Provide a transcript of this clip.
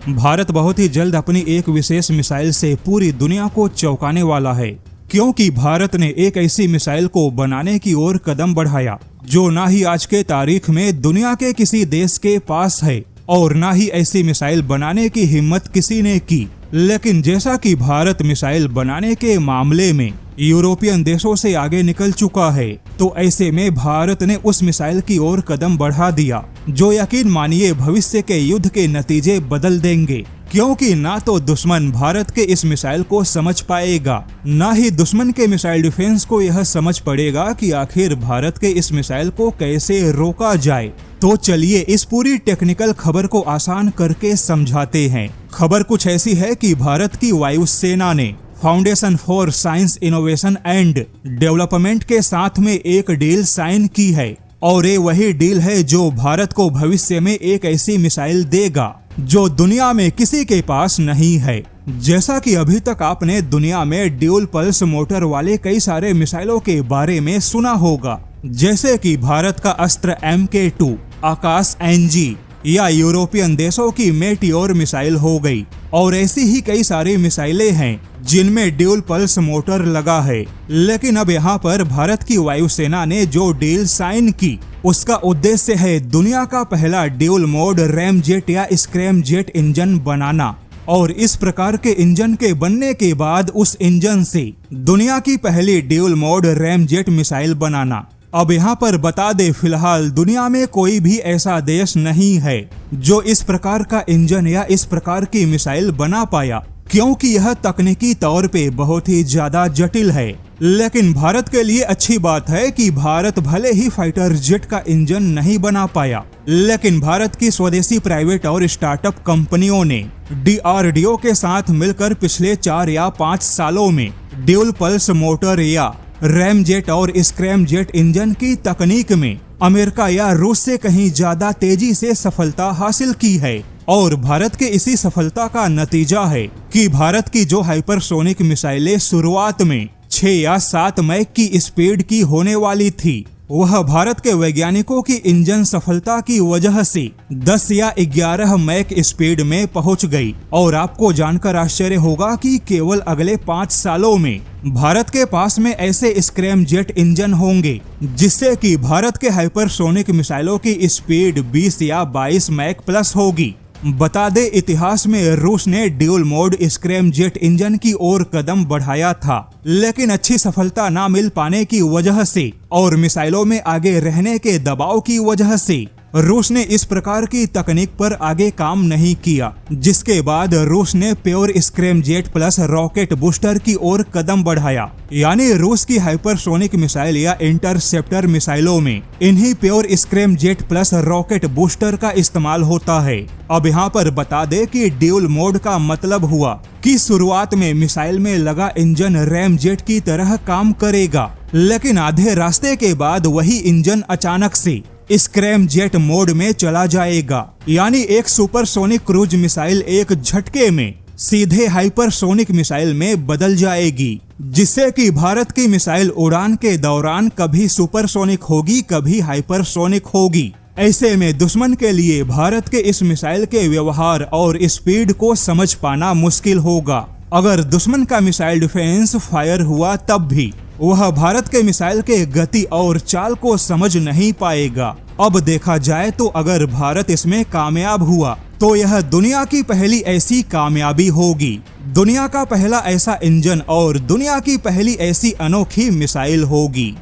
भारत बहुत ही जल्द अपनी एक विशेष मिसाइल से पूरी दुनिया को चौंकाने वाला है, क्योंकि भारत ने एक ऐसी मिसाइल को बनाने की ओर कदम बढ़ाया जो ना ही आज के तारीख में दुनिया के किसी देश के पास है और ना ही ऐसी मिसाइल बनाने की हिम्मत किसी ने की। लेकिन जैसा कि भारत मिसाइल बनाने के मामले में यूरोपियन देशों से आगे निकल चुका है, तो ऐसे में भारत ने उस मिसाइल की ओर कदम बढ़ा दिया जो यकीन मानिए भविष्य के युद्ध के नतीजे बदल देंगे। क्योंकि ना तो दुश्मन भारत के इस मिसाइल को समझ पाएगा, ना ही दुश्मन के मिसाइल डिफेंस को यह समझ पड़ेगा कि आखिर भारत के इस मिसाइल को कैसे रोका जाए। तो चलिए इस पूरी टेक्निकल खबर को आसान करके समझाते हैं। खबर कुछ ऐसी है कि भारत की वायुसेना ने foundation for science innovation and development के साथ में एक डील साइन की है और ये वही डील है जो भारत को भविष्य में एक ऐसी मिसाइल देगा जो दुनिया में किसी के पास नहीं है। जैसा कि अभी तक आपने दुनिया में ड्यूल पल्स मोटर वाले कई सारे मिसाइलों के बारे में सुना होगा, जैसे कि भारत का अस्त्र MK2, आकाश NG या यूरोपियन देशों की मेटियोर मिसाइल हो गई। और ऐसी ही कई सारी मिसाइलें हैं जिनमें ड्यूल पल्स मोटर लगा है। लेकिन अब यहाँ पर भारत की वायुसेना ने जो डील साइन की उसका उद्देश्य है दुनिया का पहला ड्यूल मोड रैमजेट या स्क्रैमजेट इंजन बनाना और इस प्रकार के इंजन के बनने के बाद उस इंजन से दुनिया की पहली ड्यूल मोड रैमजेट मिसाइल बनाना। अब यहाँ पर बता दे, फिलहाल दुनिया में कोई भी ऐसा देश नहीं है जो इस प्रकार का इंजन या इस प्रकार की मिसाइल बना पाया, क्योंकि यह तकनीकी तौर पे बहुत ही ज्यादा जटिल है। लेकिन भारत के लिए अच्छी बात है कि भारत भले ही फाइटर जेट का इंजन नहीं बना पाया, लेकिन भारत की स्वदेशी प्राइवेट और स्टार्टअप कंपनियों ने DRDO के साथ मिलकर पिछले 4 या 5 सालों में ड्यूल पल्स मोटर या रैमजेट और स्क्रैमजेट इंजन की तकनीक में अमेरिका या रूस से कहीं ज्यादा तेजी से सफलता हासिल की है। और भारत के इसी सफलता का नतीजा है कि भारत की जो हाइपरसोनिक मिसाइलें शुरुआत में 6 या 7 मैक की स्पीड की होने वाली थी, वह भारत के वैज्ञानिकों की इंजन सफलता की वजह से 10 या 11 मैक स्पीड में पहुंच गई। और आपको जानकर आश्चर्य होगा कि केवल अगले 5 सालों में भारत के पास में ऐसे स्क्रैमजेट इंजन होंगे जिससे कि भारत के हाइपरसोनिक मिसाइलों की स्पीड 20 या 22 मैक प्लस होगी। बता दे, इतिहास में रूस ने ड्यूल मोड स्क्रैमजेट इंजन की ओर कदम बढ़ाया था, लेकिन अच्छी सफलता ना मिल पाने की वजह से और मिसाइलों में आगे रहने के दबाव की वजह से रूस ने इस प्रकार की तकनीक पर आगे काम नहीं किया, जिसके बाद रूस ने pure scramjet plus rocket booster की ओर कदम बढ़ाया। यानी रूस की हाइपरसोनिक मिसाइल या इंटरसेप्टर मिसाइलों में इन्हीं pure scramjet plus rocket booster का इस्तेमाल होता है। अब यहाँ पर बता दे कि ड्यूल मोड का मतलब हुआ कि शुरुआत में मिसाइल में लगा इंजन रैमजेट की तरह काम करेगा, लेकिन आधे रास्ते के बाद वही इंजन अचानक से स्क्रैमजेट मोड में चला जाएगा। यानी एक सुपरसोनिक क्रूज मिसाइल एक झटके में सीधे हाइपरसोनिक मिसाइल में बदल जाएगी, जिससे कि भारत की मिसाइल उड़ान के दौरान कभी सुपरसोनिक होगी, कभी हाइपरसोनिक होगी। ऐसे में दुश्मन के लिए भारत के इस मिसाइल के व्यवहार और स्पीड को समझ पाना मुश्किल होगा। अगर दुश्मन का मिसाइल डिफेंस फायर हुआ तब भी वह भारत के मिसाइल के गति और चाल को समझ नहीं पाएगा। अब देखा जाए तो अगर भारत इसमें कामयाब हुआ तो यह दुनिया की पहली ऐसी कामयाबी होगी, दुनिया का पहला ऐसा इंजन और दुनिया की पहली ऐसी अनोखी मिसाइल होगी।